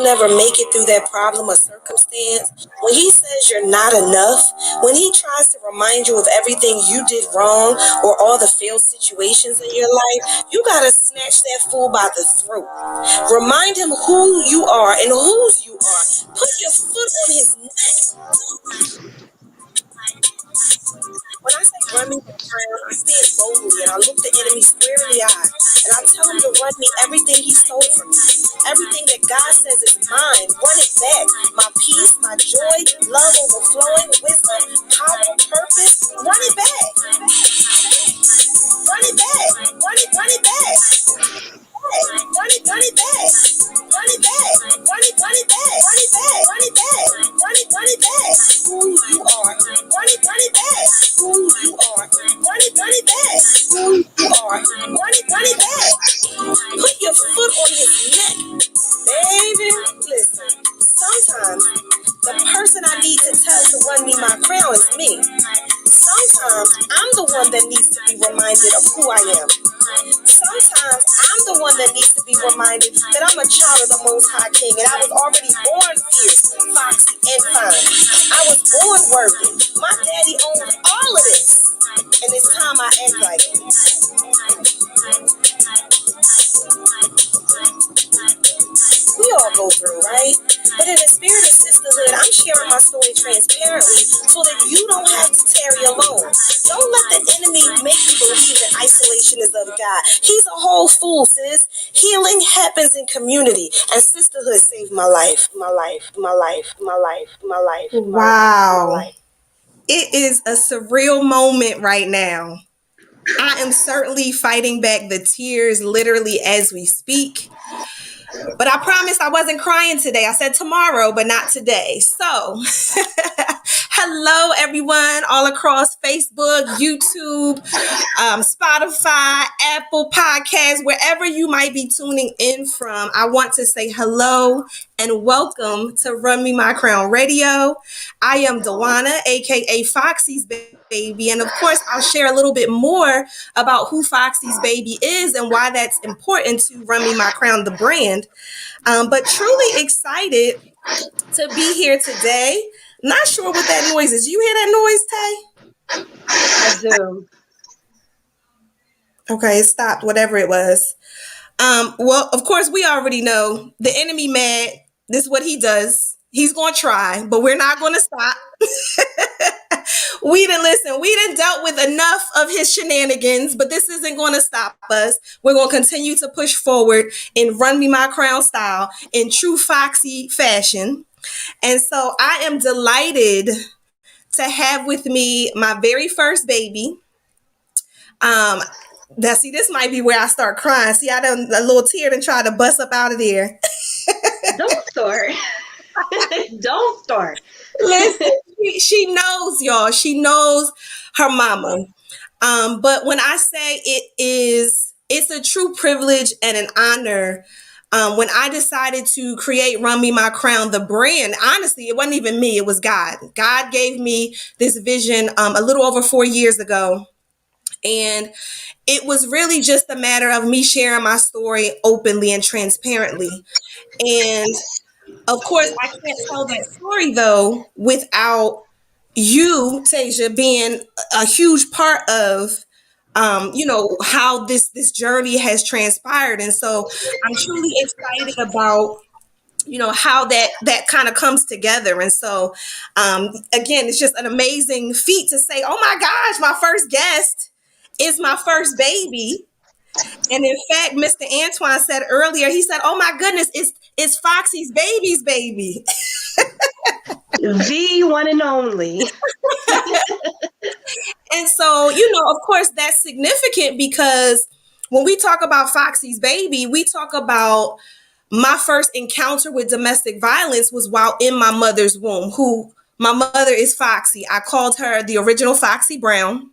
never make it through that problem or circumstance, when he says you're not enough, when he tries to remind you of everything you did wrong or all the failed situations in your life, you gotta snatch that fool by the throat. Remind him who you are and whose you are. Put your foot on his neck. When I say run me around, I stand boldly and I look the enemy square in the eye and I tell him to run me everything he stole from me. Everything that God says is mine, run it back. My peace, my joy, love overflowing, wisdom, power, purpose, run it back. Run it back. Run it back. Run it back. Run it back. Run it back. Run it back. Run it back. Run it back. Run it back. Who you are. Run it back. Who you are. Run it back. Who you are. Run it back. Put your foot on his neck. Baby, listen. Sometimes the person I need to tell to run me my crown is me. Sometimes I'm the one that needs to be reminded of who I am. Sometimes I'm the one that needs to be reminded that I'm a child of the Most High King and I was already born fierce, foxy, and fine. I was born worthy. My daddy owns all of this. And it's time I act like it. We all go through, right? But in the spirit of sisterhood, I'm sharing my story transparently so that you don't have to tarry alone. Don't let the enemy make you believe that isolation is of God. He's a whole fool, sis. Healing happens in community, and sisterhood saved my life. Wow. It is a surreal moment right now. I am certainly fighting back the tears literally as we speak. But I promised I wasn't crying today. I said tomorrow, but not today. So, hello, everyone, all across Facebook, YouTube, Spotify, Apple Podcasts, wherever you might be tuning in from. I want to say hello and welcome to Run Me My Crown Radio. I am Dawania, aka Foxy's baby, and of course, I'll share a little bit more about who Foxy's baby is and why that's important to Run Me My Crown, the brand. But truly excited to be here today. Not sure what that noise is. Do you hear that noise, Tay? I do. Okay, it stopped, whatever it was. Well, of course, we already know the enemy mad. This is what he does. He's going to try, but we're not going to stop. We done dealt with enough of his shenanigans, but this isn't going to stop us. We're going to continue to push forward in Run Me My Crown style in true Foxy fashion. And so I am delighted to have with me my very first baby. See, this might be where I start crying. See, I done a little tear and try to bust up out of there. Don't start. Don't start. Listen, she knows, y'all. She knows her mama. But when I say it's a true privilege and an honor. When I decided to create Run Me My Crown, the brand, honestly, it wasn't even me. It was God. God gave me this vision a little over 4 years ago. And it was really just a matter of me sharing my story openly and transparently. And of course, I can't tell that story, though, without you, Tasia, being a huge part of, how this journey has transpired. And so I'm truly excited about, how that kind of comes together. And so, again, it's just an amazing feat to say, oh, my gosh, my first guest is my first baby. And in fact, Mr. Antoine said earlier, he said, oh my goodness, it's Foxy's baby's baby. The one and only. And so, of course, that's significant because when we talk about Foxy's baby, we talk about my first encounter with domestic violence was while in my mother's womb, my mother is Foxy. I called her the original Foxy Brown.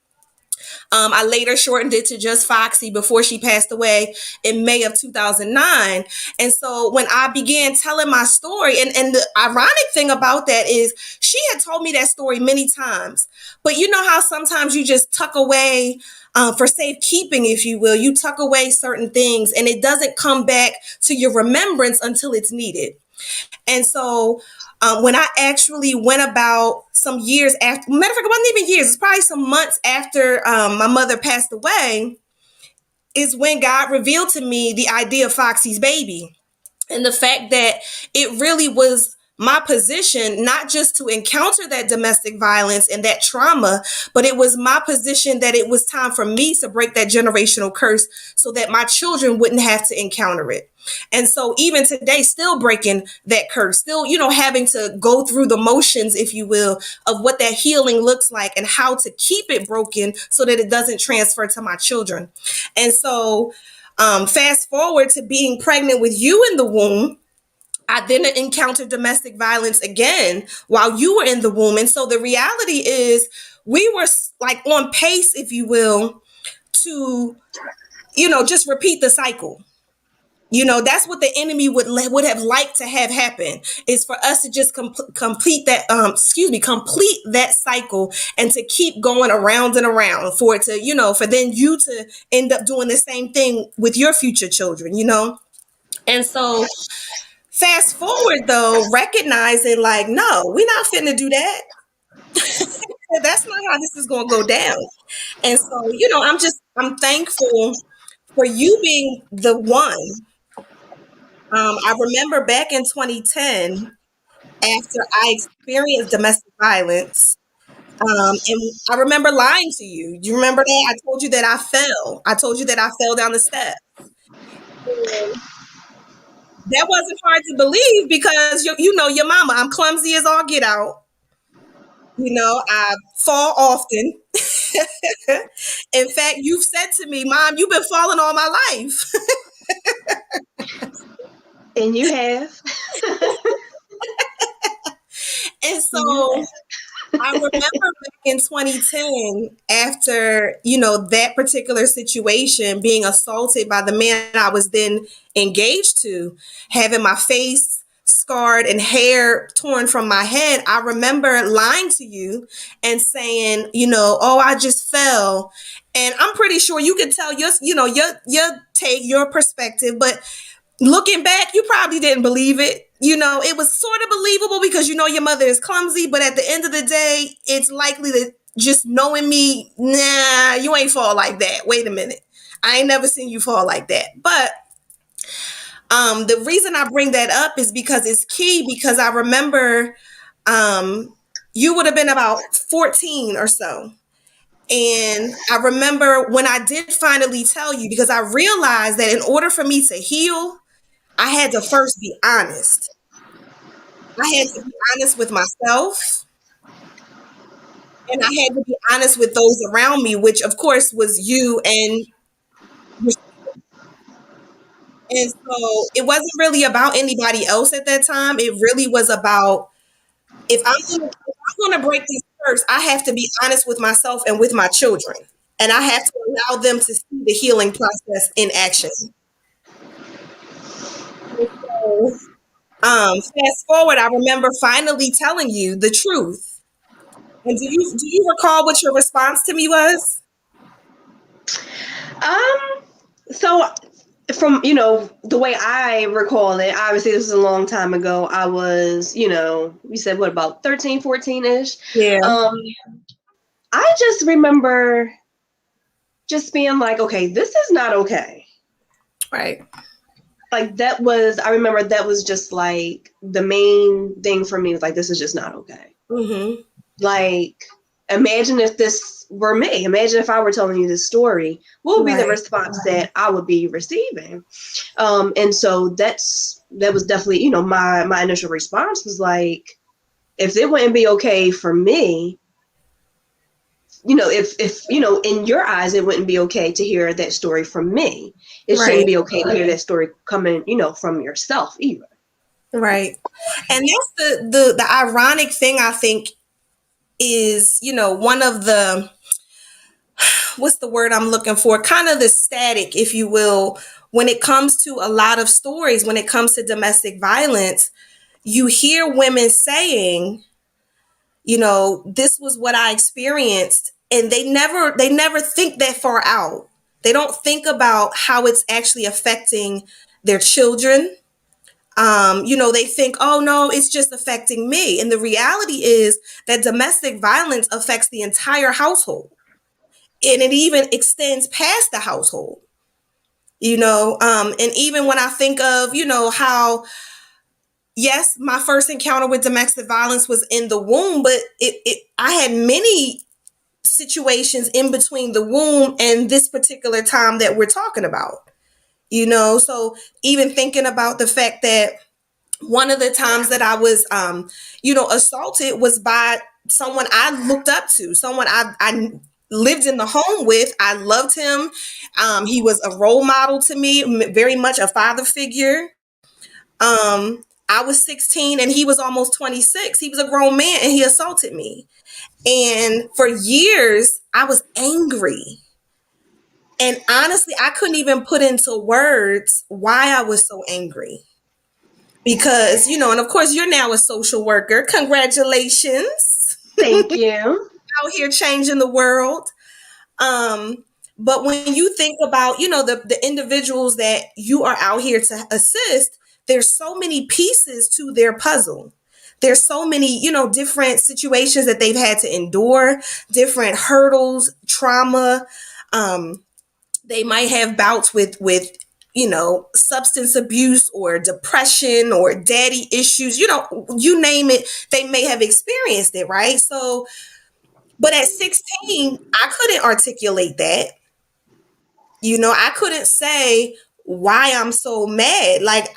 I later shortened it to just Foxy before she passed away in May of 2009. And so when I began telling my story, and the ironic thing about that is she had told me that story many times. But you know how sometimes you just tuck away for safekeeping, if you will, you tuck away certain things and it doesn't come back to your remembrance until it's needed. And so when I actually went about some years after, matter of fact, it wasn't even years, it's probably some months after my mother passed away, is when God revealed to me the idea of Foxy's baby. And the fact that it really was my position not just to encounter that domestic violence and that trauma, but it was my position that it was time for me to break that generational curse so that my children wouldn't have to encounter it. And so even today, still breaking that curse, still, having to go through the motions, if you will, of what that healing looks like and how to keep it broken so that it doesn't transfer to my children. And so fast forward to being pregnant with you in the womb. I then encountered domestic violence again while you were in the womb. And so the reality is, we were like on pace, if you will, to, just repeat the cycle. That's what the enemy would have liked to have happen, is for us to just complete that complete that cycle, and to keep going around and around, for it to for then you to end up doing the same thing with your future children. And so fast forward though, recognizing like, no, we're not finna do that. That's not how this is gonna go down. And so I'm thankful for you being the one. I remember back in 2010, after I experienced domestic violence, and I remember lying to you. You remember that? I told you that I fell. I told you that I fell down the steps. And that wasn't hard to believe because you know your mama. I'm clumsy as all get out. I fall often. In fact, you've said to me, Mom, you've been falling all my life. And you have. And You so I remember back in 2010, after, that particular situation, being assaulted by the man I was then engaged to, having my face scarred and hair torn from my head. I remember lying to you and saying, oh, I just fell. And I'm pretty sure you could tell your take, your perspective, but looking back, you probably didn't believe it. It was sort of believable because your mother is clumsy, but at the end of the day, it's likely that just knowing me, nah, you ain't fall like that. Wait a minute. I ain't never seen you fall like that. But the reason I bring that up is because it's key, because I remember you would have been about 14 or so. And I remember when I did finally tell you, because I realized that in order for me to heal, I had to first be honest. I had to be honest with myself, and I had to be honest with those around me, which of course was you and so it wasn't really about anybody else at that time. It really was about, if I'm gonna break this curse, I have to be honest with myself and with my children. And I have to allow them to see the healing process in action. And so, fast forward, I remember finally telling you the truth. And do you recall what your response to me was? So from the way I recall it, obviously this was a long time ago. I was, we said what, about 13, 14-ish. Yeah. I just remember just being like, okay, this is not okay. Right. Like I remember that was just like the main thing for me, was like, this is just not okay. Mm-hmm. Like, imagine if this were me. Imagine if I were telling you this story. What would be the response that I would be receiving? And so that was definitely, my initial response was like, if it wouldn't be okay for me, if in your eyes it wouldn't be okay to hear that story from me, it shouldn't be okay to hear that story coming, from yourself either. Right. And that's the ironic thing, I think, is, one of the, what's the word I'm looking for? Kind of the static, if you will, when it comes to a lot of stories, when it comes to domestic violence, you hear women saying, this was what I experienced. And they never think that far out. They don't think about how it's actually affecting their children, They think, oh no, it's just affecting me. And the reality is that domestic violence affects the entire household. And it even extends past the household. And even when I think of, how, yes, my first encounter with domestic violence was in the womb, but I had many situations in between the womb and this particular time that we're talking about. So even thinking about the fact that one of the times that I was, assaulted was by someone I looked up to, someone I lived in the home with. I loved him. He was a role model to me, very much a father figure. I was 16 and he was almost 26. He was a grown man and he assaulted me. And for years, I was angry. And honestly, I couldn't even put into words why I was so angry. Because, and of course, you're now a social worker. Congratulations. Thank you. Out here changing the world. But when you think about, the individuals that you are out here to assist, there's so many pieces to their puzzle. There's so many, different situations that they've had to endure, different hurdles, trauma. They might have bouts with substance abuse or depression or daddy issues, you name it, they may have experienced it, right? So, but at 16, I couldn't articulate that. I couldn't say why I'm so mad. Like,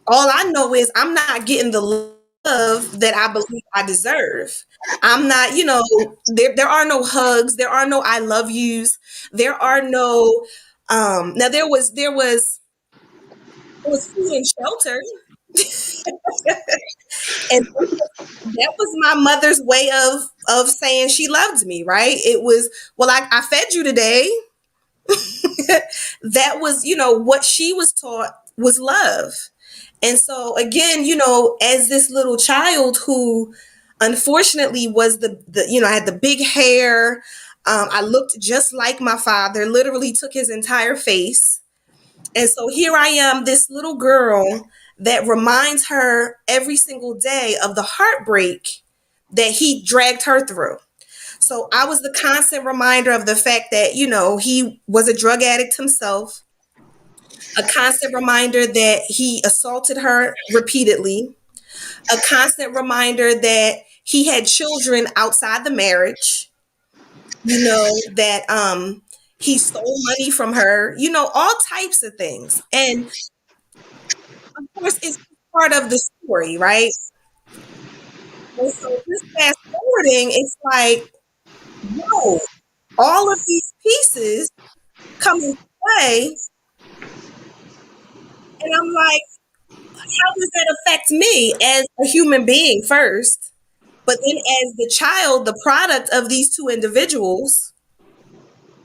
all I know is I'm not getting the love that I believe I deserve. I'm not, there are no hugs, there are no I love yous, there are no now there was food and shelter. And that was my mother's way of saying she loved me, right? It was, well, I fed you today. That was, what she was taught was love. And so again, as this little child who unfortunately was I had the big hair. I looked just like my father, literally took his entire face. And so here I am, this little girl that reminds her every single day of the heartbreak that he dragged her through. So I was the constant reminder of the fact that, he was a drug addict himself, a constant reminder that he assaulted her repeatedly, a constant reminder that he had children outside the marriage, that he stole money from her, all types of things. And of course, it's part of the story, right? And so this fast forwarding, it's like, whoa, all of these pieces come into play. And I'm like, how does that affect me as a human being first? But then as the child, the product of these two individuals,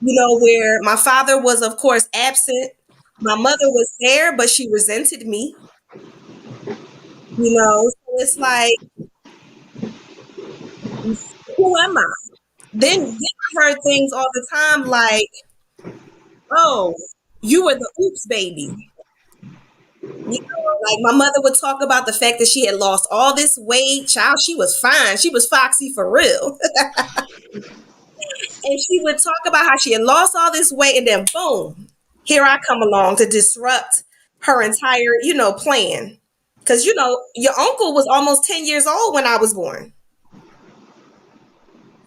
where my father was, of course, absent. My mother was there, but she resented me. So it's like, who am I? Then I heard things all the time like, oh, you were the oops baby. Like my mother would talk about the fact that she had lost all this weight. Child, she was fine. She was Foxy for real. And she would talk about how she had lost all this weight, and then boom, here I come along to disrupt her entire, plan. Because, your uncle was almost 10 years old when I was born.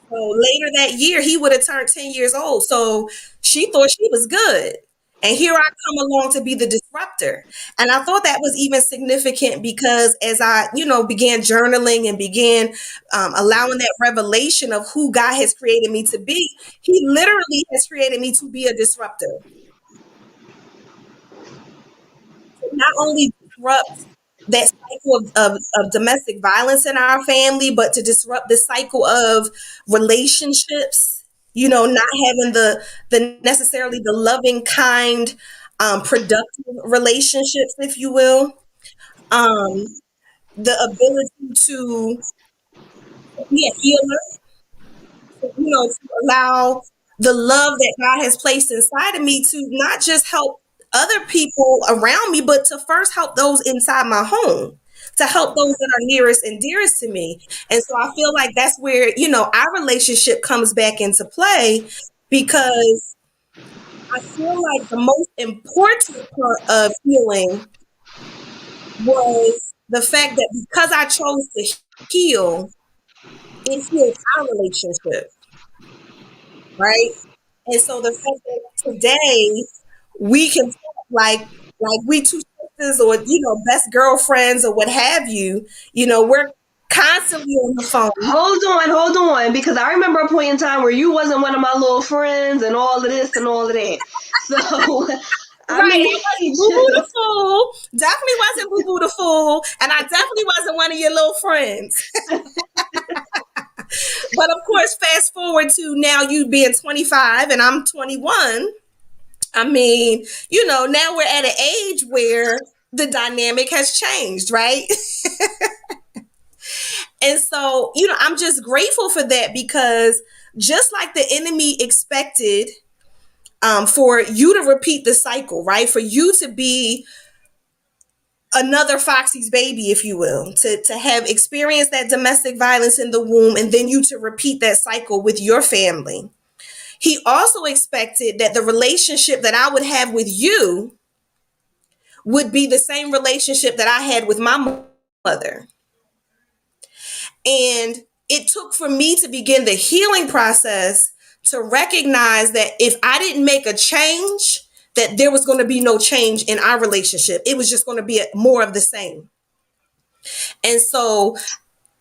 So later that year, he would have turned 10 years old. So she thought she was good. And here I come along to be the disruptor. And I thought that was even significant because as I, began journaling and began allowing that revelation of who God has created me to be, he literally has created me to be a disruptor. Not only disrupt that cycle of domestic violence in our family, but to disrupt the cycle of relationships, not having the necessarily the loving, kind, productive relationships, if you will. The ability to be a healer, to allow the love that God has placed inside of me to not just help other people around me, but to first help those inside my home, to help those that are nearest and dearest to me. And so I feel like that's where, our relationship comes back into play, because I feel like the most important part of healing was the fact that because I chose to heal, it healed our relationship, right? And so the fact that today we can talk like we two sisters, or best girlfriends, or what have you, we're constantly on the phone. Hold on, because I remember a point in time where you wasn't one of my little friends and all of this and all of that. So, I Right, mean, I wasn't Boo Boo the Fool. Definitely wasn't Boo Boo the Fool, and I definitely wasn't one of your little friends. But of course, fast forward to now, you being 25 and I'm 21. I mean, now we're at an age where the dynamic has changed, right? And so, I'm just grateful for that, because just like the enemy expected, for you to repeat the cycle, right? For you to be another Foxy's baby, if you will, to have experienced that domestic violence in the womb, and then you to repeat that cycle with your family. He also expected that the relationship that I would have with you would be the same relationship that I had with my mother. And it took for me to begin the healing process to recognize that if I didn't make a change, that there was going to be no change in our relationship. It was just going to be more of the same. And so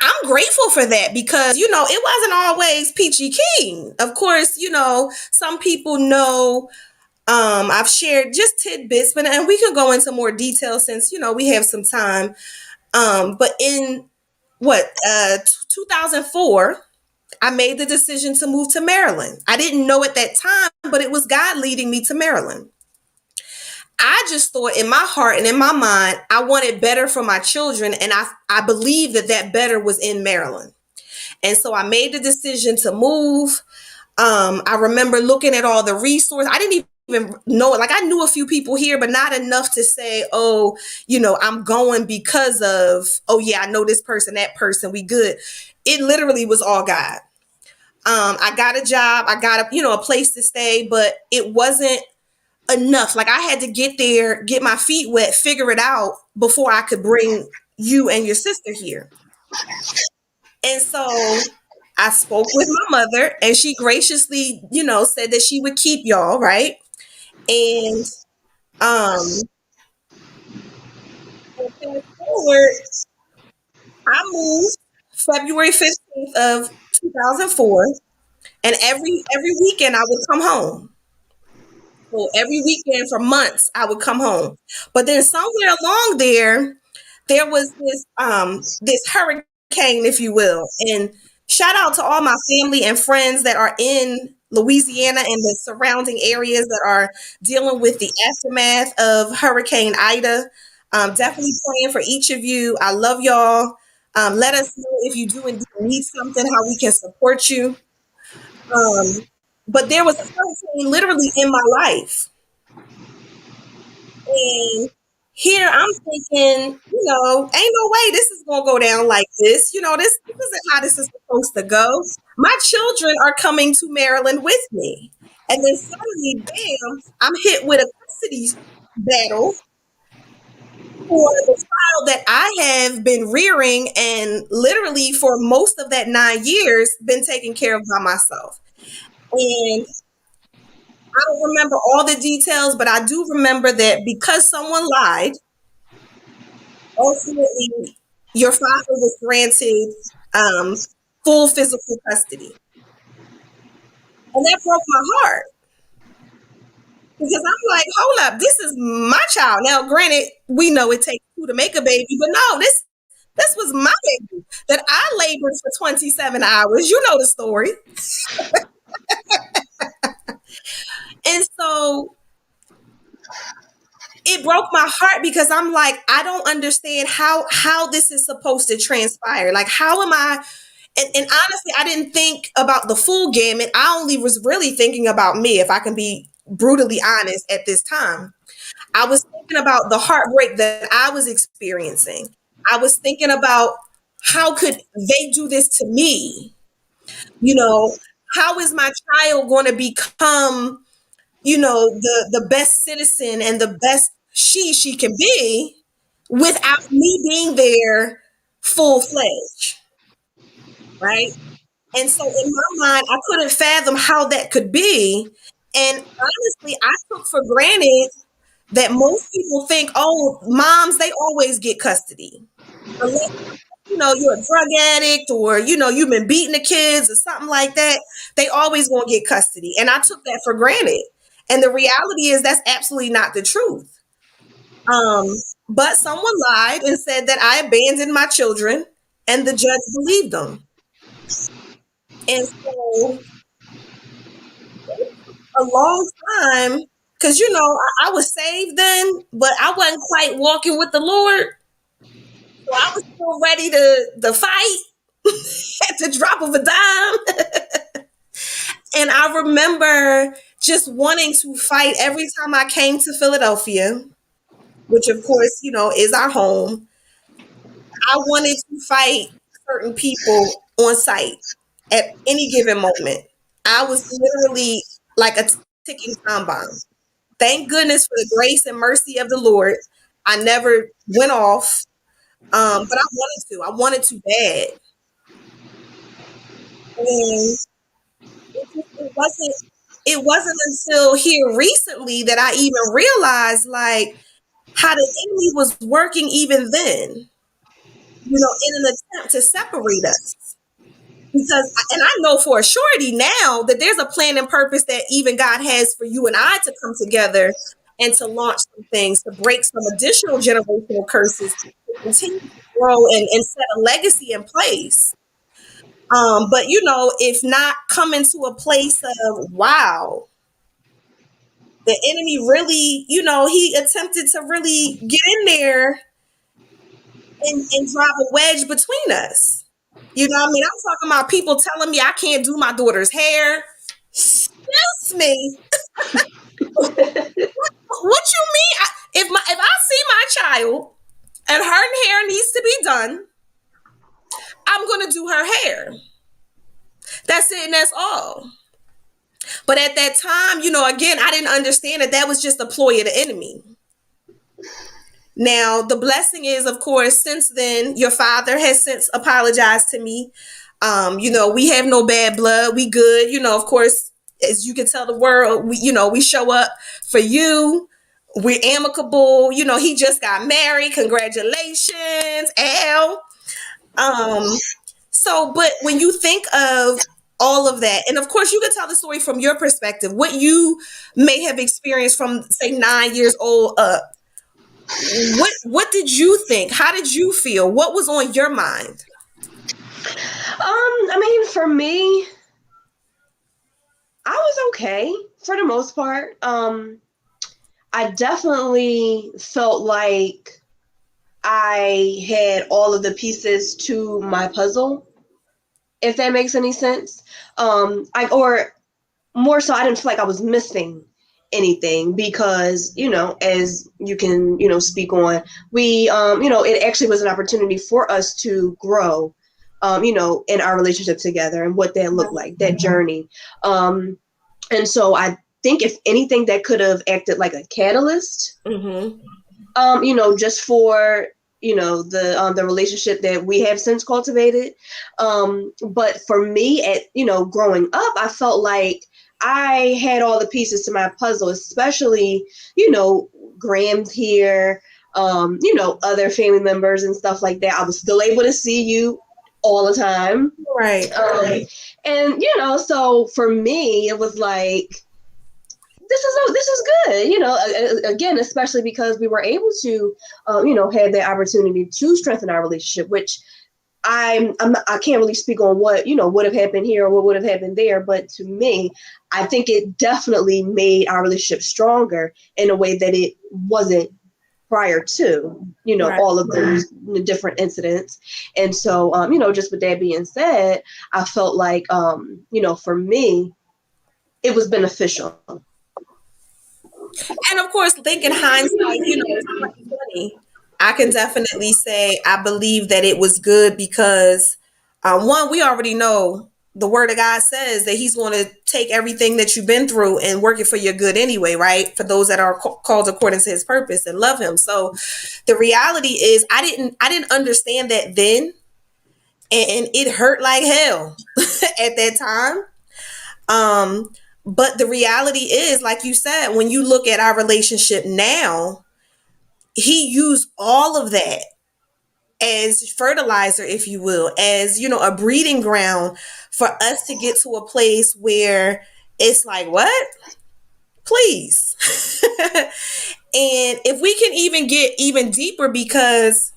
I'm grateful for that, because, it wasn't always peachy keen. Of course, some people know, I've shared just tidbits, and we can go into more detail since, we have some time. But in 2004, I made the decision to move to Maryland. I didn't know at that time, but it was God leading me to Maryland. I just thought in my heart and in my mind, I wanted better for my children. And I believe that better was in Maryland. And so I made the decision to move. I remember looking at all the resources. I didn't even know it. Like, I knew a few people here, but not enough to say, oh, I'm going because of, oh yeah, I know this person, that person, we good. It literally was all God. I got a job. I got a place to stay, but it wasn't enough. Like, I had to get there, get my feet wet, figure it out before I could bring you and your sister here. And so I spoke with my mother, and she graciously, said that she would keep y'all, right? And fast forward, I moved February 15th of 2004, and every weekend I would come home. So every weekend for months I would come home. But then somewhere along there was this hurricane, if you will. And shout out to all my family and friends that are in Louisiana and the surrounding areas that are dealing with the aftermath of Hurricane Ida. Definitely praying for each of you. I love y'all. Let us know if you do indeed need something, how we can support you. Um, but there was a hurricane literally in my life. And here I'm thinking, ain't no way this is gonna go down like this. This isn't how this is supposed to go. My children are coming to Maryland with me. And then suddenly, bam, I'm hit with a custody battle for the child that I have been rearing and literally for most of that 9 years been taken care of by myself. And I don't remember all the details, but I do remember that because someone lied, ultimately your father was granted um, full physical custody. And that broke my heart, because I'm like, hold up, this is my child. Now, granted, we know it takes two to make a baby, but no, this was my baby that I labored for 27 hours. You know the story. And so it broke my heart, because I'm like, I don't understand how this is supposed to transpire. Like, how am I? And honestly, I didn't think about the full gamut. I only was really thinking about me, if I can be brutally honest at this time. I was thinking about the heartbreak that I was experiencing. I was thinking about how could they do this to me? You know, how is my child going to become, the best citizen and the best she can be without me being there full fledged, right? And so in my mind, I couldn't fathom how that could be. And honestly, I took for granted that most people think, oh, moms, they always get custody. Unless, you're a drug addict or, you've been beating the kids or something like that, they always gonna get custody. And I took that for granted. And the reality is that's absolutely not the truth. Um, but someone lied and said that I abandoned my children, and the judge believed them. And so a long time, because I was saved then, but I wasn't quite walking with the Lord. So I was still ready to fight at the drop of a dime. And I remember just wanting to fight every time I came to Philadelphia, which of course, is our home. I wanted to fight certain people on site at any given moment. I was literally like a ticking time bomb. Thank goodness for the grace and mercy of the Lord. I never went off, but I wanted to. I wanted to bad. And it wasn't until here recently that I even realized like how the enemy was working even then, in an attempt to separate us. Because, and I know for a surety now that there's a plan and purpose that even God has for you and I to come together and to launch some things, to break some additional generational curses, to continue to grow and set a legacy in place. But if not coming to a place of wow, the enemy really, he attempted to really get in there and drive a wedge between us. You know what I mean? I'm talking about people telling me I can't do my daughter's hair. Excuse me. What you mean? If I see my child and her hair needs to be done, I'm gonna do her hair. That's it, and that's all. But at that time, again, I didn't understand that was just a ploy of the enemy. Now, the blessing is, of course, since then, your father has since apologized to me. We have no bad blood. We good. Of course, as you can tell the world, we show up for you. We're amicable. He just got married. Congratulations, Al. But when you think of all of that, and of course, you can tell the story from your perspective, what you may have experienced from, say, 9 years old up. What did you think? How did you feel? What was on your mind? I mean, for me, I was okay for the most part. I definitely felt like I had all of the pieces to my puzzle, if that makes any sense. Or more so, I didn't feel like I was missing anything because, as you can, speak on, we, it actually was an opportunity for us to grow, in our relationship together and what that looked like, that journey. And so I think if anything, that could have acted like a catalyst, just for, the relationship that we have since cultivated. But for me, growing up, I felt like I had all the pieces to my puzzle, especially, Graham's here, other family members and stuff like that. I was still able to see you all the time. Right. And, so for me, it was like, this is good, again, especially because we were able to, have the opportunity to strengthen our relationship, which I can't really speak on what, would have happened here or what would have happened there. But to me, I think it definitely made our relationship stronger in a way that it wasn't prior to, Right. all of those different incidents. And so, just with that being said, I felt like, for me, it was beneficial. And of course, thinking hindsight, it's 2020. I can definitely say I believe that it was good because one, we already know the word of God says that He's going to take everything that you've been through and work it for your good anyway, right? For those that are called according to His purpose and love Him. So the reality is, I didn't understand that then, and it hurt like hell at that time. Um, but the reality is, like you said, when you look at our relationship now, He used all of that as fertilizer, if you will, as a breeding ground for us to get to a place where it's like, what? Please. And if we can even get even deeper, because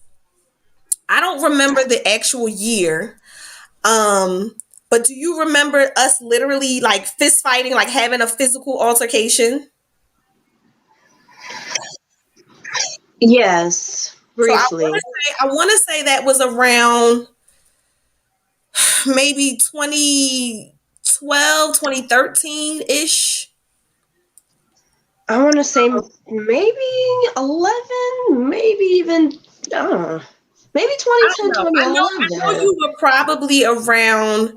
I don't remember the actual year, um, but do you remember us literally like fist fighting, like having a physical altercation? Yes, So briefly. I want to say that was around maybe 2012, 2013 ish. I want to say maybe 11, maybe even, I don't know, maybe I don't 2010, know. I know 2011. you were probably around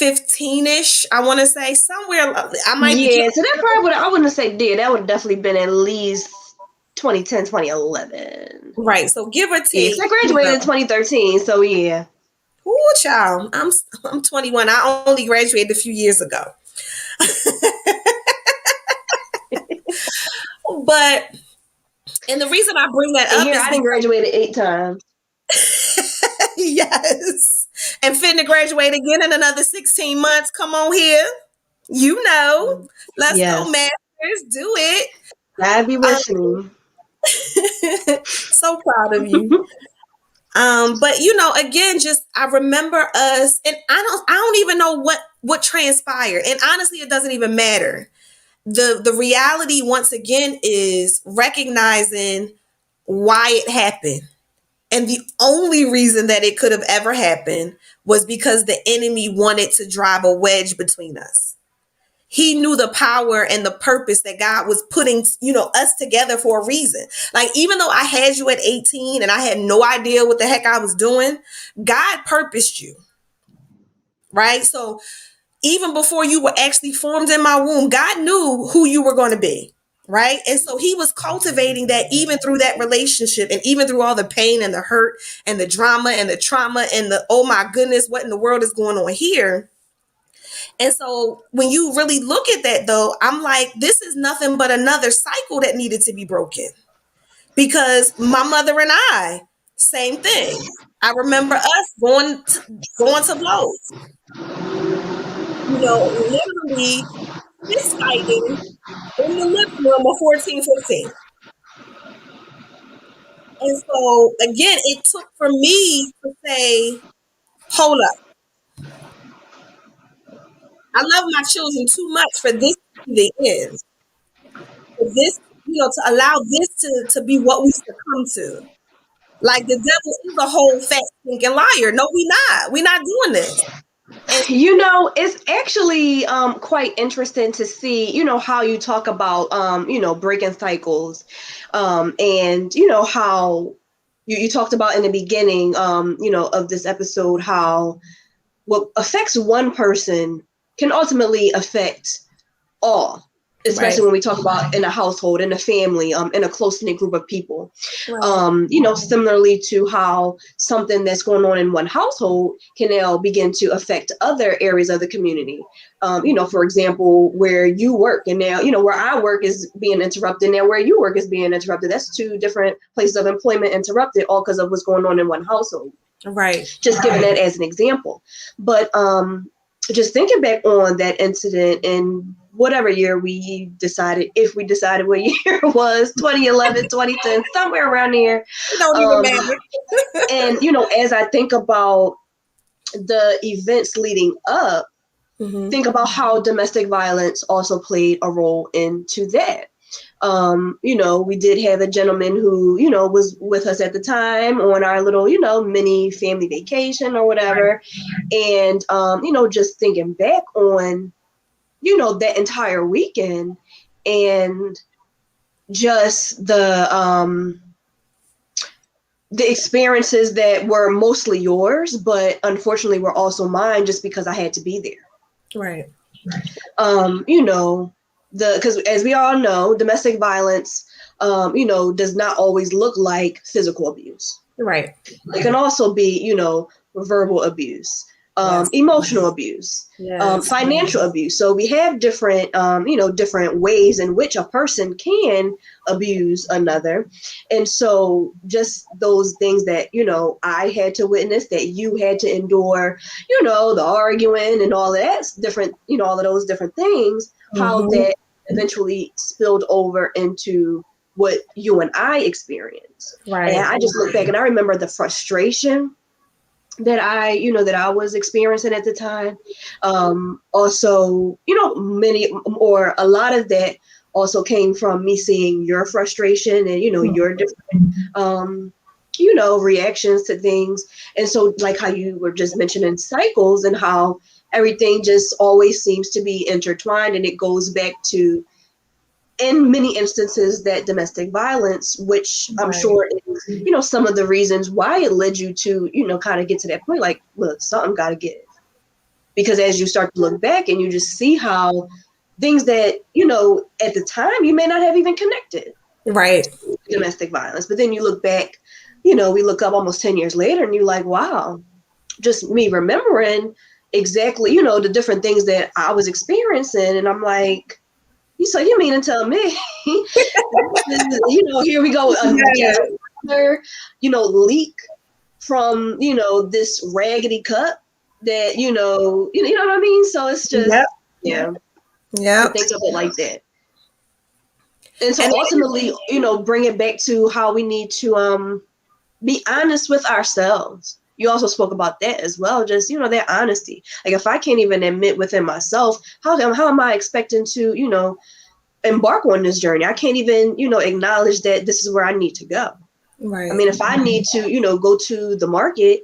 15ish. I want to say somewhere. I might be Yeah, so that probably would, I wouldn't say did. That would have definitely been at least 2010, 2011. right. So give or Yeah, because take, I graduated in 2013, so yeah. Ooh, child. I'm 21. I only graduated a few years ago. But and the reason I bring that And up here is I didn't because graduate 8 times. yes. And finna graduate again in another 16 months. Come on here. You know. Let's go, Yes, masters. Do it. I'd be listening. So proud of you. But again, just I remember us, and I don't even know what transpired. And honestly, it doesn't even matter. The reality once again is recognizing why it happened. And the only reason that it could have ever happened was because the enemy wanted to drive a wedge between us. He knew the power and the purpose that God was putting, us together for a reason. Like, even though I had you at 18 and I had no idea what the heck I was doing, God purposed you, right? So even before you were actually formed in my womb, God knew who you were going to be. Right. And so He was cultivating that even through that relationship, and even through all the pain and the hurt and the drama and the trauma and the, oh my goodness, what in the world is going on here? And so when you really look at that, though, I'm like, this is nothing but another cycle that needed to be broken, because my mother and I, same thing. I remember us going to blows, literally fist fighting in the living room of 14, 15. And so again, it took for me to say, hold up, I love my children too much for this to be the end. For this, to allow this to be what we succumb to. Like, the devil is a whole fat stinking liar. No, we not. We not doing this. And It's actually quite interesting to see, how you talk about breaking cycles. And how you talked about in the beginning, of this episode, how what affects one person can ultimately affect all, right, especially when we talk about in a household, in a family, in a close-knit group of people. right, Similarly to how something that's going on in one household can now begin to affect other areas of the community. For example, where you work, and now, where I work is being interrupted, now where you work is being interrupted. That's two different places of employment interrupted, all because of what's going on in one household. right, Just giving that as an example. But just thinking back on that incident in whatever year we decided, if we decided what year it was, 2011, 2010, somewhere around there. it don't even Um, matter. and, as I think about the events leading up, Hmm. think about how domestic violence also played a role into that. We did have a gentleman who, was with us at the time on our little, mini family vacation or Right, whatever. And, just thinking back on, that entire weekend, and just the experiences that were mostly yours, but unfortunately were also mine just because I had to be there. Right. You know, because as we all know, domestic violence, does not always look like physical abuse. Right. It can also be, verbal abuse, Yes. emotional abuse, Yes. financial abuse. So we have different, different ways in which a person can abuse another. And so just those things that, I had to witness, that you had to endure, the arguing and all of that different, all of those different things, how Mm-hmm. that eventually spilled over into what you and I experienced. And Right. I just look back and I remember the frustration that I was experiencing at the time. Also, many or a lot of that also came from me seeing your frustration and, your different, reactions to things. And so, like how you were just mentioning cycles and how everything just always seems to be intertwined, and it goes back to, in many instances, that domestic violence, which I'm Right. sure is, some of the reasons why it led you to, kind of get to that point, like, look, something got to give. Because as you start to look back and you just see how things that, at the time you may not have even connected Right. to domestic violence. But then you look back, we look up almost 10 years later and you're like, wow, just me remembering exactly, the different things that I was experiencing. And I'm like, so you mean to tell me, here we go, yet Yes. another, leak from, this raggedy cup that, you know what I mean? So it's Yep. just, yeah, to Yep. think of it like that. And so And ultimately, bring it back to how we need to be honest with ourselves. You also spoke about that as well, just, that honesty. Like if I can't even admit within myself, how am I expecting to, embark on this journey? I can't even, acknowledge that this is where I need to go. I right. mean, if I need to, go to the market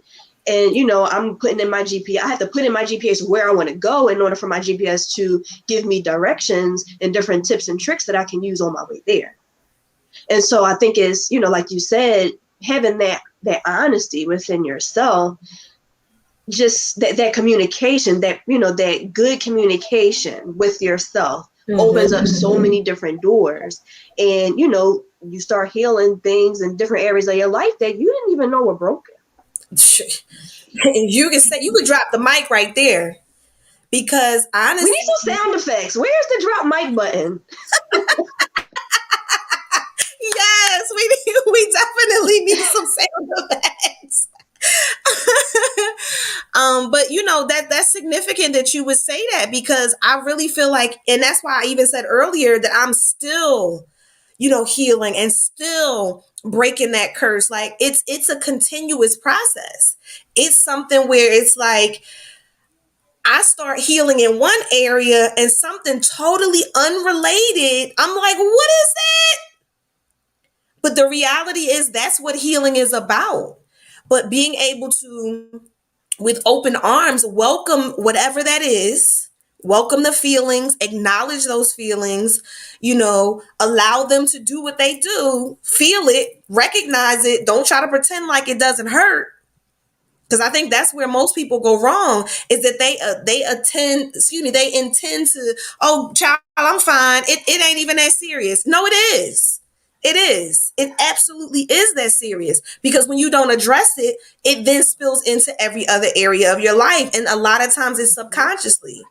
and, I'm putting in my GPS, I have to put in my GPS where I want to go in order for my GPS to give me directions and different tips and tricks that I can use on my way there. And so I think it's, like you said, having that honesty within yourself, just that communication, that, that good communication with yourself opens up Mm-hmm. so many different doors. And, you start healing things in different areas of your life that you didn't even know were broken. And you can say you could drop the mic right there because We need honestly, some sound effects. Where's the drop mic button? yes, we definitely need some sound effects. But that's significant that you would say that because I really feel like, and that's why I even said earlier that I'm still, healing and still breaking that curse. Like it's a continuous process. It's something where it's like I start healing in one area and something totally unrelated. I'm like, what is that? But the reality is that's what healing is about. But being able to, with open arms, welcome whatever that is, welcome the feelings, acknowledge those feelings, allow them to do what they do, feel it, recognize it, don't try to pretend like it doesn't hurt. Because I think that's where most people go wrong is that they intend to, oh child, I'm fine, it ain't even that serious. No, it is. It is. It absolutely is that serious because when you don't address it, it then spills into every other area of your life. And a lot of times it's subconsciously.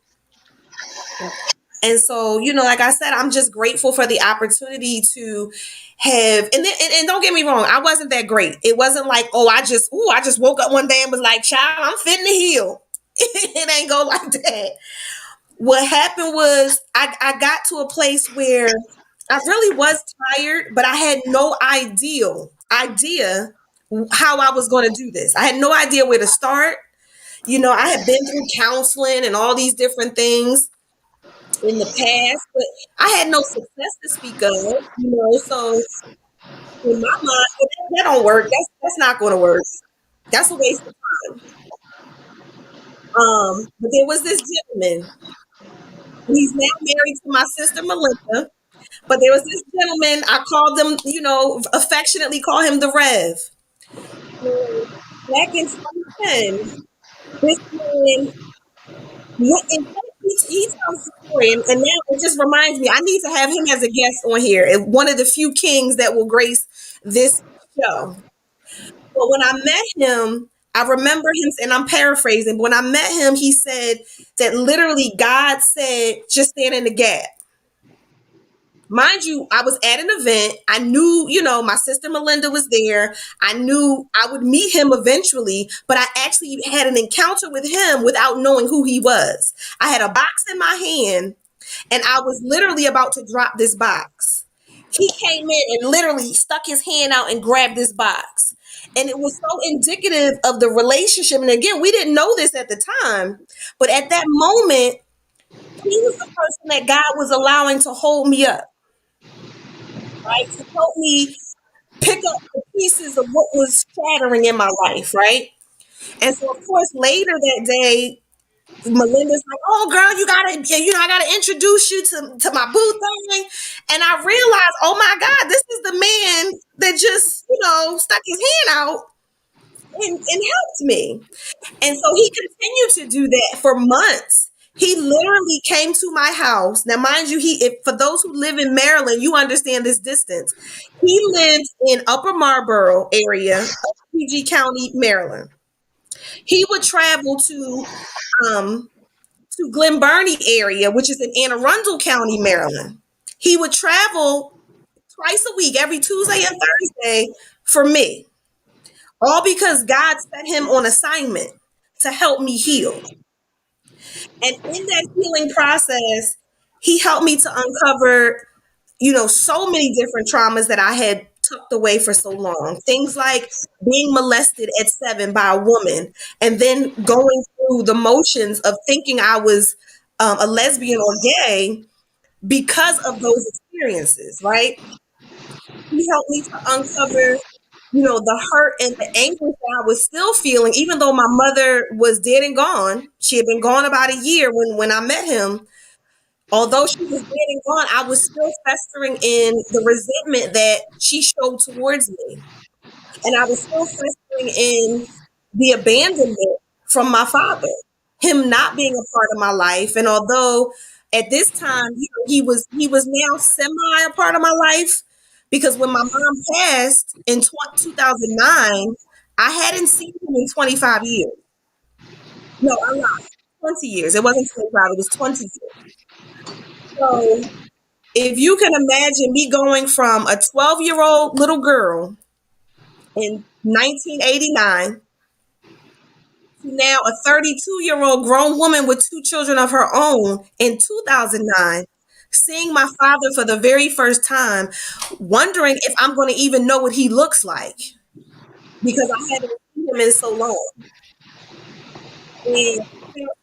And so, like I said, I'm just grateful for the opportunity to have, and don't get me wrong, I wasn't that great. It wasn't like, oh, I just woke up one day and was like, child, I'm fitting to heal. It ain't go like that. What happened was I got to a place where I really was tired, but I had no idea how I was going to do this. I had no idea where to start. I had been through counseling and all these different things in the past, but I had no success to speak of, so in my mind, well, that don't work. That's not going to work. That's a waste of time. But there was this gentleman. He's now married to my sister Melinda. But there was this gentleman, I called him, affectionately call him the Rev. And back in 2010, this man, in fact, he tells the story, and now it just reminds me, I need to have him as a guest on here. One of the few kings that will grace this show. But when I met him, I remember him, and I'm paraphrasing, but when I met him, he said that literally God said, just stand in the gap. Mind you, I was at an event. I knew, my sister Melinda was there. I knew I would meet him eventually, but I actually had an encounter with him without knowing who he was. I had a box in my hand, and I was literally about to drop this box. He came in and literally stuck his hand out and grabbed this box. And it was so indicative of the relationship. And again, we didn't know this at the time, but at that moment, he was the person that God was allowing to hold me up, right? To help me pick up the pieces of what was shattering in my life, right? And so, of course, later that day, Melinda's like, "Oh, girl, I gotta introduce you to my boo thing." And I realized, oh my God, this is the man that just, stuck his hand out and helped me. And so he continued to do that for months. He literally came to my house. Now, mind you, for those who live in Maryland, you understand this distance. He lived in Upper Marlboro area of PG County, Maryland. He would travel to Glen Burnie area, which is in Anne Arundel County, Maryland. He would travel twice a week, every Tuesday and Thursday for me, all because God set him on assignment to help me heal. And in that healing process, he helped me to uncover, so many different traumas that I had tucked away for so long. Things like being molested at 7 by a woman, and then going through the motions of thinking I was a lesbian or gay because of those experiences, right? He helped me to uncover, the hurt and the anguish that I was still feeling, even though my mother was dead and gone. She had been gone about a year when I met him. Although she was dead and gone, I was still festering in the resentment that she showed towards me. And I was still festering in the abandonment from my father, him not being a part of my life. And although at this time, he was now semi a part of my life, because when my mom passed in 2009, I hadn't seen him in 25 years. No, I lied. 20 years. It wasn't 25, it was 20 years. So if you can imagine me going from a 12-year-old little girl in 1989 to now a 32-year-old grown woman with 2 children of her own in 2009, seeing my father for the very first time, wondering if I'm going to even know what he looks like, because I hadn't seen him in so long. And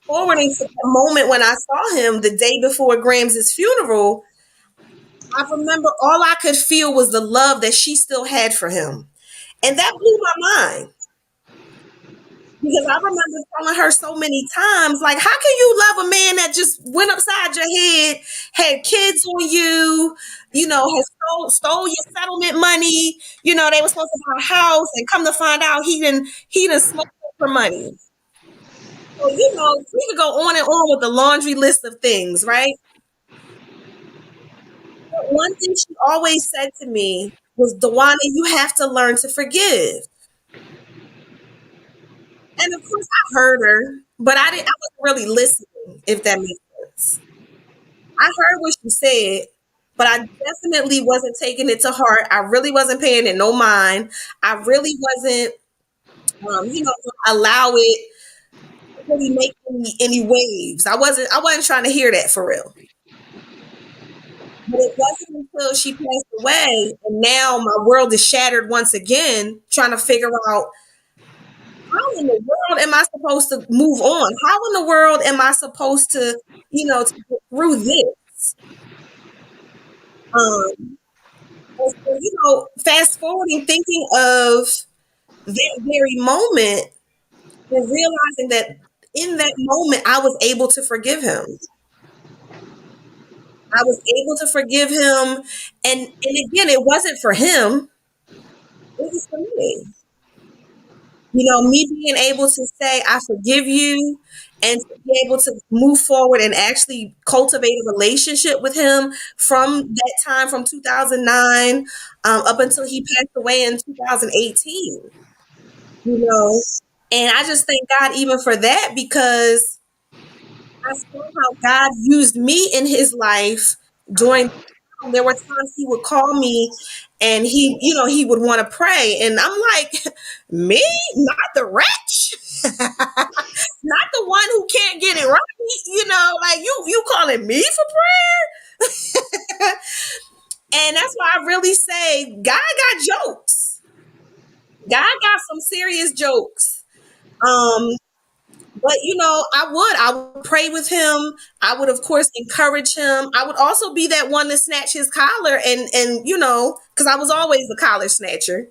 forwarding to the moment when I saw him the day before Grams's funeral, I remember all I could feel was the love that she still had for him. And that blew my mind. Because I remember telling her so many times, like, how can you love a man that just went upside your head, had kids on you, has stole your settlement money, they were supposed to buy a house, and come to find out he done smoked for money. So, we could go on and on with the laundry list of things, right? But one thing she always said to me was, Dawania, you have to learn to forgive. And of course, I heard her, but I wasn't really listening, if that makes sense. I heard what she said, but I definitely wasn't taking it to heart. I really wasn't paying it no mind. I really wasn't, allow it to really make any waves. I wasn't trying to hear that for real. But it wasn't until she passed away, and now my world is shattered once again, trying to figure out, how in the world am I supposed to move on? How in the world am I supposed to, to get through this? And so, fast forwarding, thinking of that very moment and realizing that in that moment I was able to forgive him. I was able to forgive him. And again, it wasn't for him, it was for me. Me being able to say, I forgive you, and to be able to move forward and actually cultivate a relationship with him from that time, from 2009 up until he passed away in 2018. You know, and I just thank God even for that, because I saw how God used me in his life during. There were times he would call me and he would want to pray. And I'm like, me? Not the wretch. Not the one who can't get it right. Like you calling me for prayer? And that's why I really say God got jokes. God got some serious jokes. Um, But I would pray with him. I would, of course, encourage him. I would also be that one to snatch his collar, and because I was always the collar snatcher.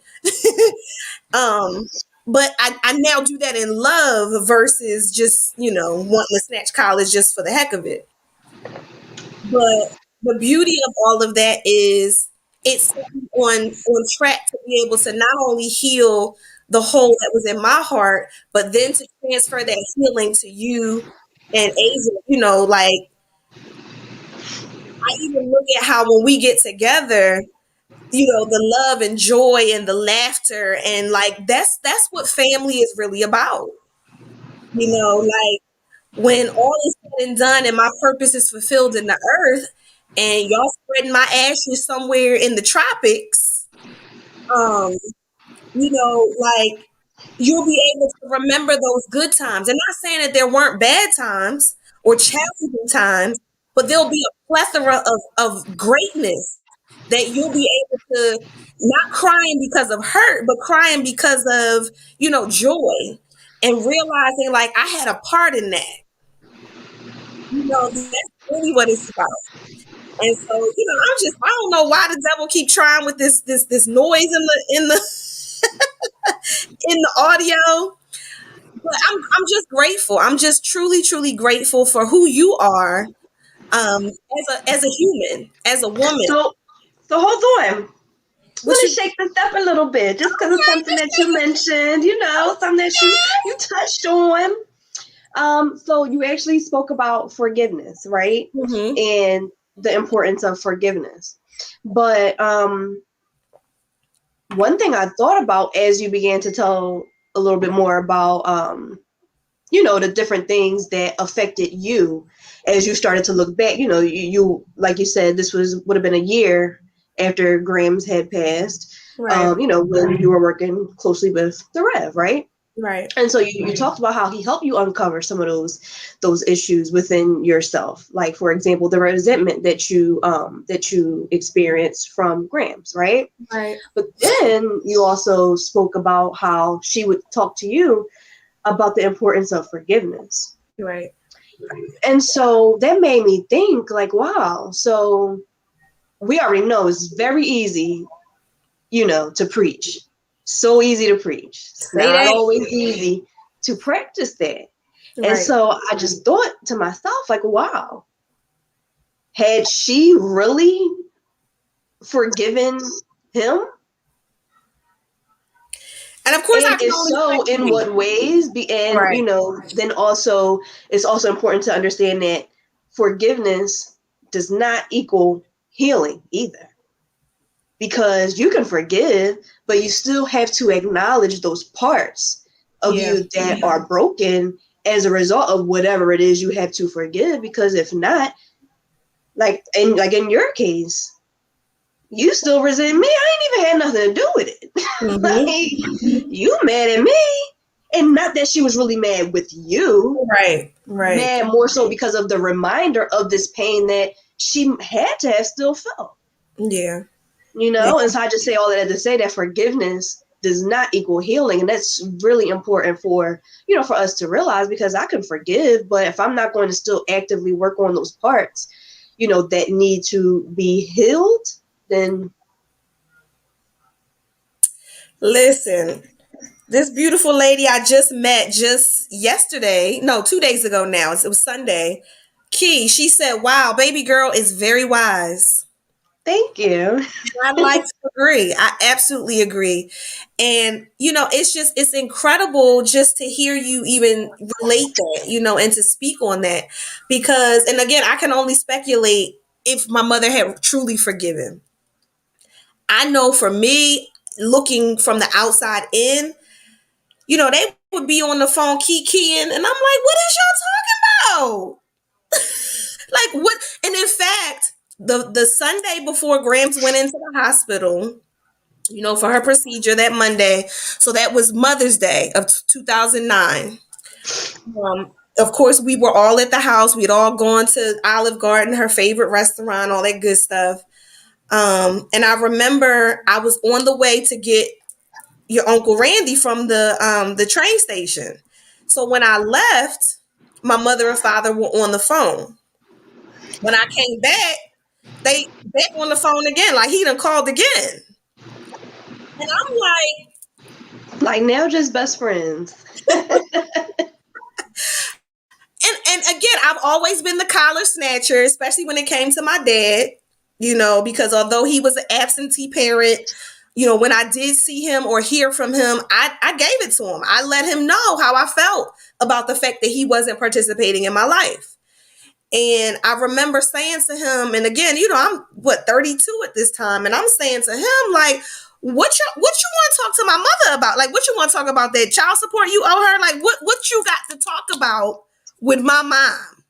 um, but I now do that in love versus just wanting to snatch collars just for the heck of it. But the beauty of all of that is it set me on track to be able to not only heal the hole that was in my heart, but then to transfer that healing to you and Asia. Like I even look at how when we get together, the love and joy and the laughter, and like that's what family is really about. Like when all is said and done and my purpose is fulfilled in the earth, and y'all spreading my ashes somewhere in the tropics, um, like you'll be able to remember those good times. And not saying that there weren't bad times or challenging times, but there'll be a plethora of greatness that you'll be able to, not crying because of hurt, but crying because of, joy, and realizing like I had a part in that. That's really what it's about. And so, I don't know why the devil keep trying with this noise in the audio, but I'm just grateful. I'm just truly, truly grateful for who you are, as a human, as a woman. So, hold on. What Let me you shake this up a little bit, just because it's something that you mentioned, something that you touched on. So you actually spoke about forgiveness, right? Mm-hmm. And the importance of forgiveness. But one thing I thought about as you began to tell a little bit more about the different things that affected you as you started to look back. You like you said, this would have been a year after Grams had passed. Right. When you were working closely with the Rev, right? Right. And so you talked about how he helped you uncover some of those issues within yourself. Like, for example, the resentment that you experienced from Grams, right? Right. But then you also spoke about how she would talk to you about the importance of forgiveness. Right. And so that made me think, like, wow, so we already know it's very easy, to preach. So easy to preach. It's Say not that. always easy to practice that. And Right. so I just thought to myself, like, wow, had she really forgiven him? And of course, I And can if only so, in speculate. what ways? And, Right. then also, it's also important to understand that forgiveness does not equal healing either. Because you can forgive, but you still have to acknowledge those parts of Yeah. you that are broken as a result of whatever it is you have to forgive. Because if not, like in your case, you still resent me. I ain't even had nothing to do with it. Mm-hmm. Like, you mad at me, and not that she was really mad with you. Right. Right. Mad more so because of the reminder of this pain that she had to have still felt. Yeah. And so I just say all that to say that forgiveness does not equal healing. And that's really important for us to realize, because I can forgive, but if I'm not going to still actively work on those parts, that need to be healed, then Listen, this beautiful lady I just met just yesterday, no, 2 days ago now. It was Sunday. Key, she said, wow, baby girl is very wise. Thank you. I like to agree. I absolutely agree. And, it's incredible just to hear you even relate that, and to speak on that. Because, and again, I can only speculate if my mother had truly forgiven. I know for me, looking from the outside in, they would be on the phone keying, and I'm like, what is y'all talking about? Like what? And in fact, the Sunday before Grams went into the hospital, for her procedure that Monday. So that was Mother's Day of 2009. Of course, we were all at the house. We'd all gone to Olive Garden, her favorite restaurant, all that good stuff. And I remember I was on the way to get your Uncle Randy from the train station. So when I left, my mother and father were on the phone. When I came back, they back on the phone again, like he done called again. And I'm Like now just best friends. and again, I've always been the collar snatcher, especially when it came to my dad, because although he was an absentee parent, when I did see him or hear from him, I gave it to him. I let him know how I felt about the fact that he wasn't participating in my life. And I remember saying to him, and again, I'm 32 at this time, and I'm saying to him, like, what you want to talk to my mother about? Like, what you want to talk about, that child support you owe her? Like, what you got to talk about with my mom?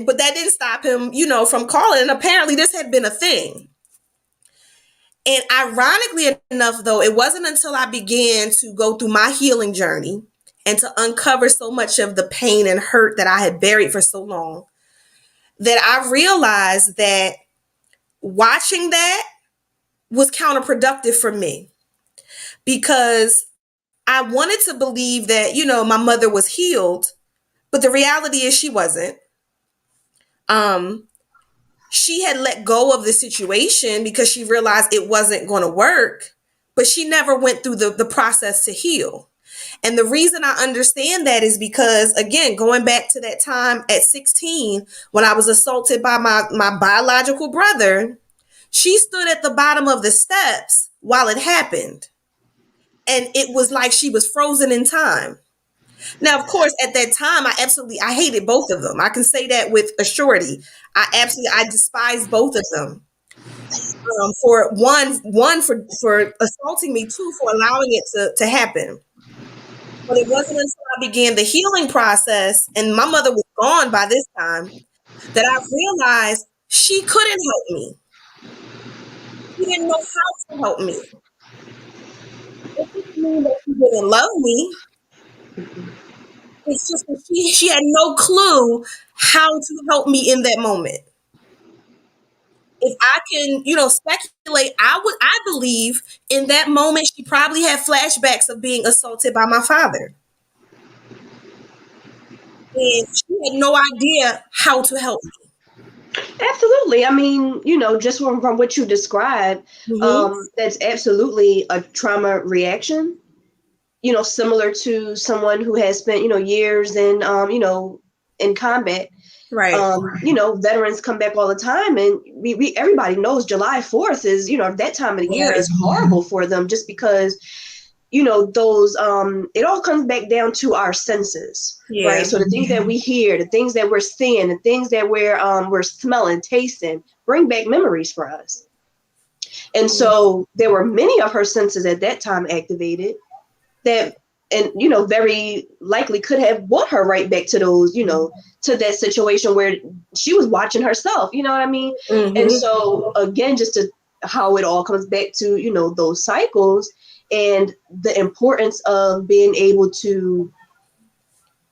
But that didn't stop him, from calling. And apparently this had been a thing. And ironically enough, though, it wasn't until I began to go through my healing journey and to uncover so much of the pain and hurt that I had buried for so long that I realized that watching that was counterproductive for me, because I wanted to believe that, my mother was healed, but the reality is she wasn't. She had let go of the situation because she realized it wasn't going to work, but she never went through the process to heal. And the reason I understand that is because, again, going back to that time at 16, when I was assaulted by my biological brother, she stood at the bottom of the steps while it happened. And it was like she was frozen in time. Now, of course, at that time, I hated both of them. I can say that with a surety. I despised both of them. For one for assaulting me, two for allowing it to happen. But it wasn't until I began the healing process, and my mother was gone by this time, that I realized she couldn't help me. She didn't know how to help me. It didn't mean that she didn't love me. It's just that she had no clue how to help me in that moment. If I can, speculate, I believe in that moment she probably had flashbacks of being assaulted by my father. And she had no idea how to help me. Absolutely. I mean, just from what you described, that's absolutely a trauma reaction. Similar to someone who has spent, years in combat. Right. Veterans come back all the time, and we everybody knows July 4th is, that time of the year is horrible for them, just because, those it all comes back down to our senses, right? So the things that we hear, the things that we're seeing, the things that we're smelling, tasting, bring back memories for us. And so there were many of her senses at that time activated that, and very likely could have brought her right back to those, to that situation where she was watching herself, you know what I mean? And so again, just to how it all comes back to, those cycles and the importance of being able to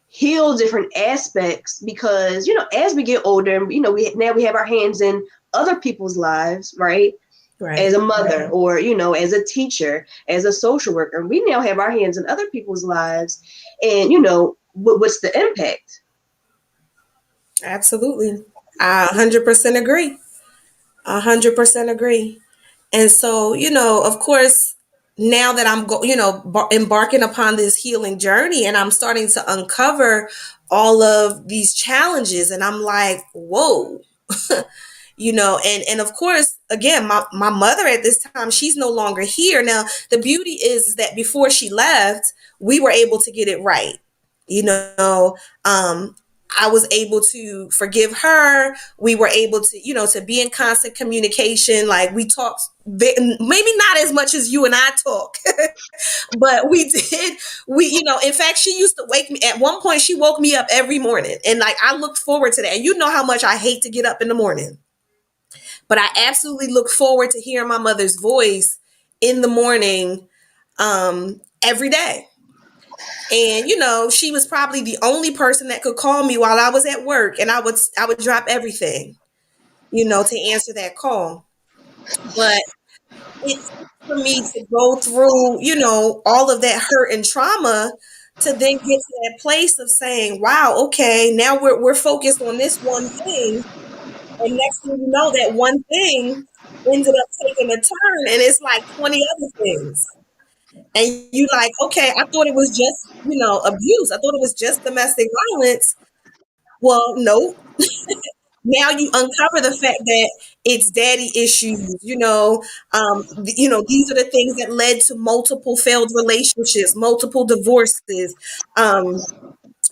heal different aspects, because, as we get older, we have our hands in other people's lives, right? Right. As a mother, or, as a teacher, as a social worker, we now have our hands in other people's lives. And, what's the impact? Absolutely. I 100% agree. 100% agree. And so, of course, now that I'm embarking upon this healing journey, and I'm starting to uncover all of these challenges. And I'm like, whoa. And of course, again, my mother at this time, she's no longer here. Now, the beauty is that before she left, we were able to get it right. You know, I was able to forgive her. We were able to, to be in constant communication. Like we talked, maybe not as much as you and I talk, but we did. In fact, she used to wake me at one point. She woke me up every morning, and like I looked forward to that. And you know how much I hate to get up in the morning. But I absolutely look forward to hearing my mother's voice in the morning every day. And she was probably the only person that could call me while I was at work, and I would drop everything, to answer that call. But it's for me to go through, all of that hurt and trauma to then get to that place of saying, wow, okay, now we're focused on this one thing. And next thing you know, that one thing ended up taking a turn, and it's like 20 other things. And you like, okay, I thought it was just, abuse. I thought it was just domestic violence. Well, no. Now you uncover the fact that it's daddy issues, these are the things that led to multiple failed relationships, multiple divorces, just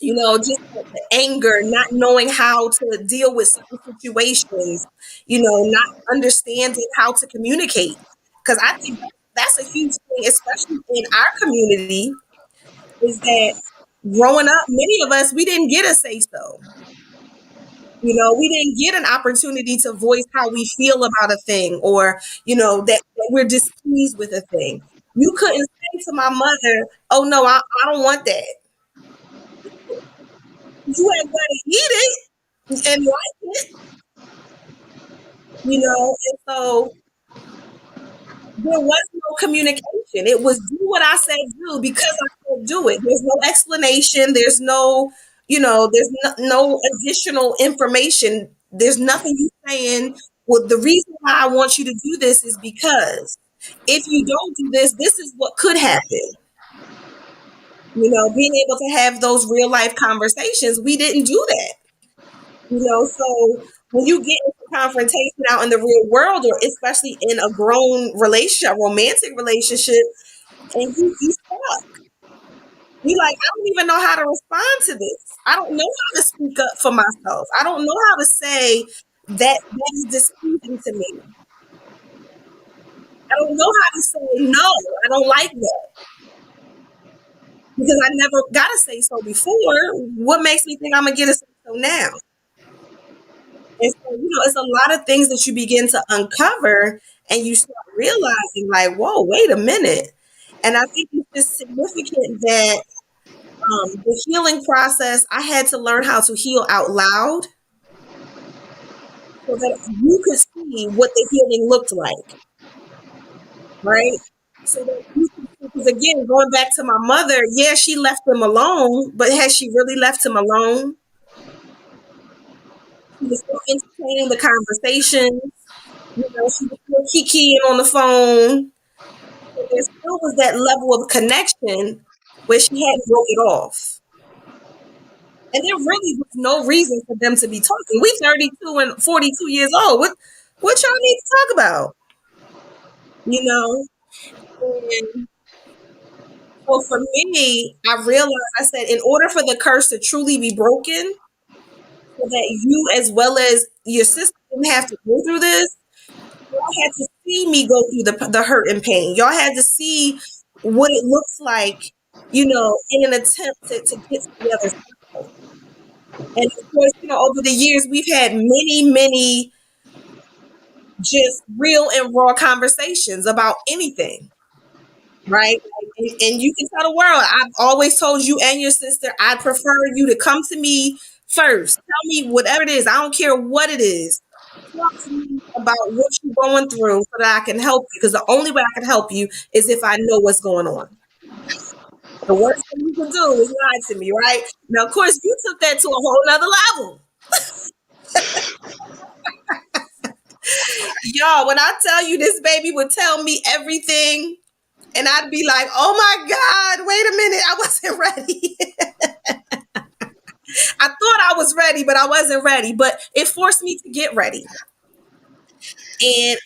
the anger, not knowing how to deal with certain situations, not understanding how to communicate. Because I think that's a huge thing, especially in our community, is that growing up, many of us, we didn't get a say so. We didn't get an opportunity to voice how we feel about a thing, or, that we're displeased with a thing. You couldn't say to my mother, oh, no, I don't want that. You ain't going to eat it and like it, and so there was no communication. It was do what I said do because I said do it. There's no explanation. There's no, there's no additional information. There's nothing you saying, well, the reason why I want you to do this is because if you don't do this, this is what could happen. Being able to have those real life conversations, we didn't do that. So when you get into confrontation out in the real world, or especially in a grown relationship, romantic relationship, and you stuck, you like, I don't even know how to respond to this. I don't know how to speak up for myself. I don't know how to say that is displeasing to me. I don't know how to say no. I don't like that. Because I never got to say so before. What makes me think I'm going to get a say so now? And so, it's a lot of things that you begin to uncover, and you start realizing, like, whoa, wait a minute. And I think it's just significant that the healing process, I had to learn how to heal out loud so that you could see what the healing looked like. Right? So that you could, because again, going back to my mother, yeah, she left him alone, but has she really left him alone? She was still entertaining the conversations. She was still kikiing on the phone. But there still was that level of connection where she hadn't broke it off. And there really was no reason for them to be talking. We 32 and 42 years old. What y'all need to talk about? And well, for me, I realized, I said, in order for the curse to truly be broken, so that you as well as your sister didn't have to go through this, y'all had to see me go through the hurt and pain. Y'all had to see what it looks like, in an attempt to get to the other side. And of course, over the years, we've had many, many just real and raw conversations about anything, right? And you can tell the world, I've always told you and your sister, I prefer you to come to me first. Tell me whatever it is. I don't care what it is. Talk to me about what you're going through so that I can help you. Because the only way I can help you is if I know what's going on. The worst thing you can do is lie to me, right? Now, of course, you took that to a whole nother level. Y'all, when I tell you this baby would tell me everything, and I'd be like, oh my God, wait a minute, I wasn't ready. I thought I was ready, but I wasn't ready. But it forced me to get ready. And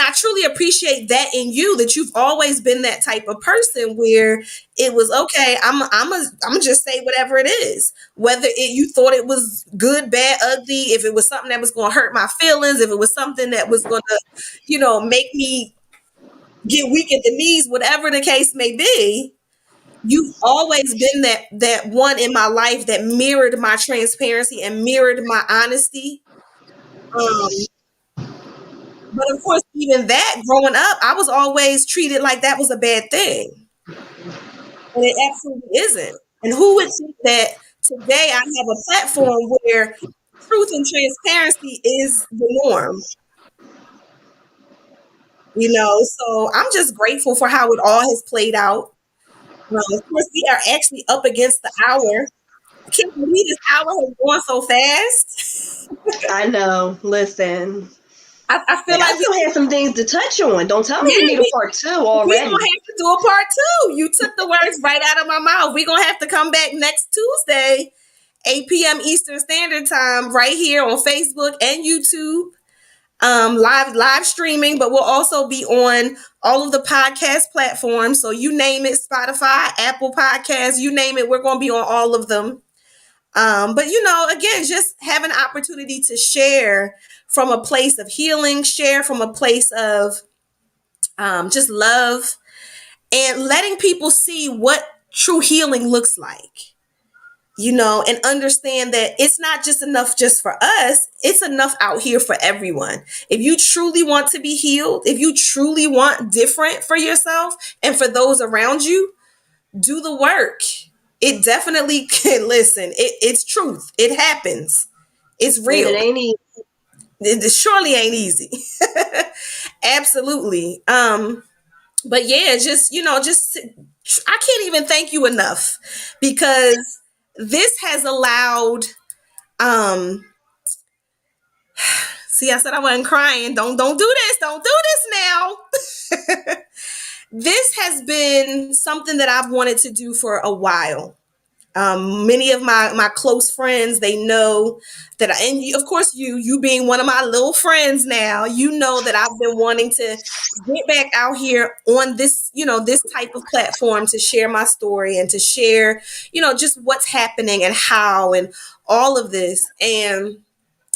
I truly appreciate that in you, that you've always been that type of person where it was okay. I'm just say whatever it is, whether you thought it was good, bad, ugly, if it was something that was going to hurt my feelings, if it was something that was going to, make me get weak at the knees, whatever the case may be. You've always been that one in my life that mirrored my transparency and mirrored my honesty. Um, But of course, even that growing up, I was always treated like that was a bad thing. And it absolutely isn't. And who would think that today I have a platform where truth and transparency is the norm? So I'm just grateful for how it all has played out. Of course, we are actually up against the hour. I can't believe this hour has gone so fast. I know. Listen. I feel And I like still have some things to touch on. Don't tell me we need a part 2 we already. gonna have to do a part 2. You took the words right out of my mouth. We're gonna have to come back next Tuesday, 8 p.m. Eastern Standard Time, right here on Facebook and YouTube. Live streaming, but we'll also be on all of the podcast platforms. So you name it, Spotify, Apple Podcasts, you name it, we're gonna be on all of them. But again, just have an opportunity to share from a place of healing, share from a place of just love, and letting people see what true healing looks like. And understand that it's not just enough just for us, it's enough out here for everyone. If you truly want to be healed, if you truly want different for yourself and for those around you, do the work. It definitely can. Listen, it's truth. It happens. It's And real. it ain't easy. It surely ain't easy. Absolutely. But yeah, just I can't even thank you enough, because this has allowed see, I said I wasn't crying. Don't do this. Don't do this now. This has been something that I've wanted to do for a while. Many of my close friends, they know that, and of course you being one of my little friends now, that I've been wanting to get back out here on this type of platform to share my story and to share, just what's happening and how and all of this, and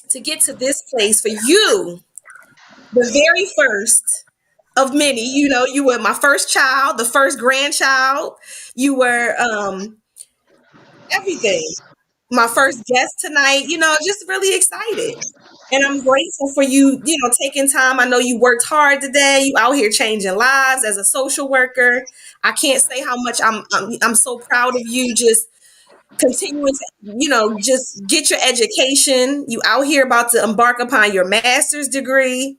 to get to this place for you, the very first of many. You were my first child, the first grandchild. You were everything. My first guest tonight, just really excited. And I'm grateful for you, taking time. I know you worked hard today. You out here changing lives as a social worker. I can't say how much I'm so proud of you, just continuing to, just get your education. You out here about to embark upon your master's degree.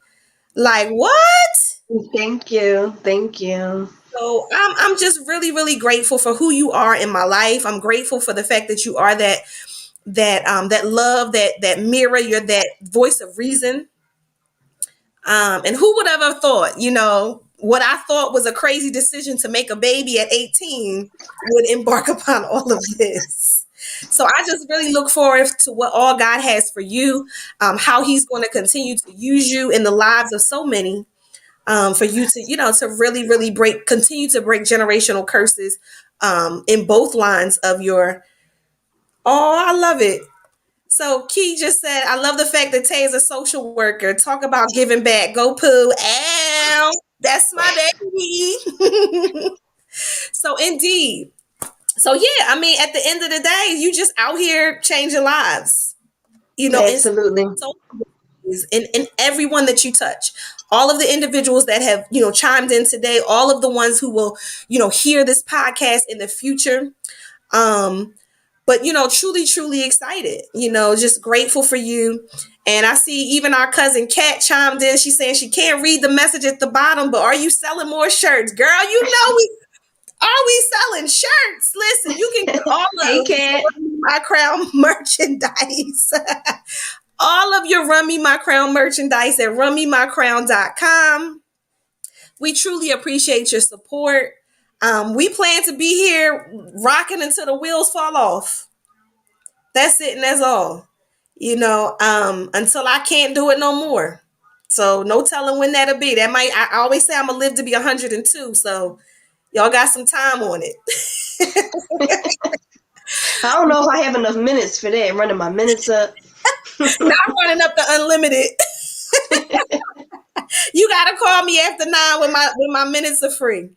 Like, what? Thank you. Thank you. So I'm just really, really grateful for who you are in my life. I'm grateful for the fact that you are that love, that mirror, you're that voice of reason. And who would ever thought, what I thought was a crazy decision to make a baby at 18 would embark upon all of this. So I just really look forward to what all God has for you, how he's going to continue to use you in the lives of so many, for you to, to really, really continue to break generational curses, in both lines of your, oh, I love it. So Key just said, I love the fact that Tay is a social worker. Talk about giving back. Go poo. Ow. That's my baby. So indeed. So yeah, I mean, at the end of the day, you just out here changing lives. Absolutely. In everyone that you touch. All of the individuals that have, chimed in today, all of the ones who will, hear this podcast in the future. But truly, truly excited, just grateful for you. And I see even our cousin Kat chimed in. She's saying she can't read the message at the bottom, but are you selling more shirts? Girl, we selling shirts? Listen, you can get all Hey, of Kat. My Crown merchandise. All of your Run Me My Crown merchandise at runmemycrown.com. We truly appreciate your support. We plan to be here rocking until the wheels fall off. That's it, and that's all. Until I can't do it no more. So no telling when that'll be. That might. I always say I'm gonna live to be 102. So y'all got some time on it. I don't know if I have enough minutes for that. Running my minutes up. Not running up the unlimited. You gotta call me after 9 when my minutes are free.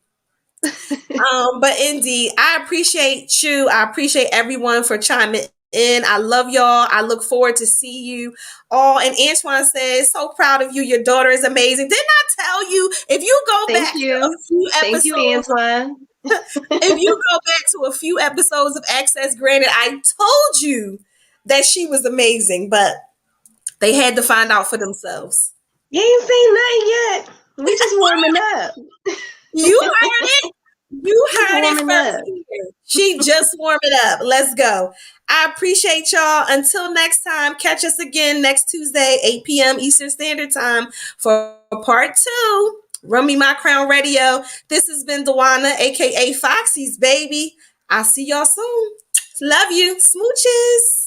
But indeed, I appreciate you. I appreciate everyone for chiming in. I love y'all. I look forward to see you all. And Antoine says, so proud of you. Your daughter is amazing. Didn't I tell you? If you go Thank back to a you. few Thank you, episodes, Antoine. if you go back to a few episodes of Access Granted, I told you that she was amazing, but they had to find out for themselves. You ain't seen nothing yet. We just warming up. You heard it. You Just heard it warming first up. here. She just warmed it up. Let's go. I appreciate y'all. Until next time, catch us again next Tuesday, 8 p.m. Eastern Standard Time for part 2. Run Me My Crown Radio. This has been Dawania, aka Foxy's baby. I'll see y'all soon. Love you. Smooches.